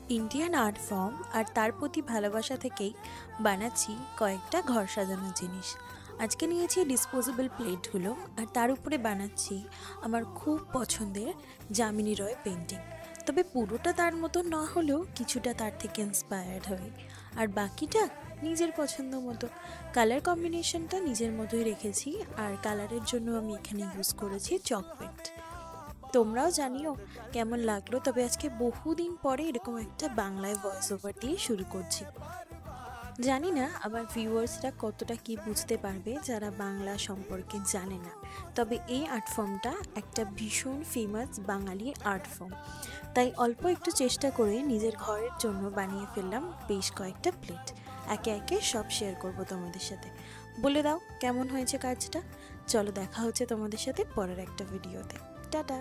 Indian art form আর তার প্রতি ভালোবাসা থেকেই বানাচ্ছি কয়েকটা ঘর সাজানোর জিনিস। আজকে নিয়েছি ডিসপোজেবল প্লেটগুলো আর তার উপরে বানাচ্ছি আমার খুব পছন্দের যামিনী রয় পেন্টিং। তবে পুরোটা তার মতো না হলেও কিছুটা তার থেকে ইন্সপায়ার্ড হয়ে, আর বাকিটা নিজের পছন্দ মতো। কালার কম্বিনেশনটা নিজের মতোই রেখেছি, আর কালারের জন্য আমি এখানে ইউজ করেছি চক পেইন্ট। তোমরাও জানিও কেমন লাগলো। তবে আজকে বহুদিন পরে এরকম একটা বাংলায় ভয়েস ওভার দিয়ে শুরু করছি। জানি না আমার ভিউয়ার্সরা কতটা কি বুঝতে পারবে যারা বাংলা সম্পর্কে জানে না। তবে এই আর্ট ফর্মটা একটা ভীষণ ফেমাস বাঙালি আর্ট ফর্ম, তাই অল্প একটু চেষ্টা করে নিজের ঘরের জন্য বানিয়ে ফেললাম বেশ কয়েকটা প্লেট। একে একে সব শেয়ার করব তোমাদের সাথে। বলে দাও কেমন হয়েছে কাজটা। চলো দেখা হচ্ছে তোমাদের সাথে পরের একটা ভিডিওতে। টাটা।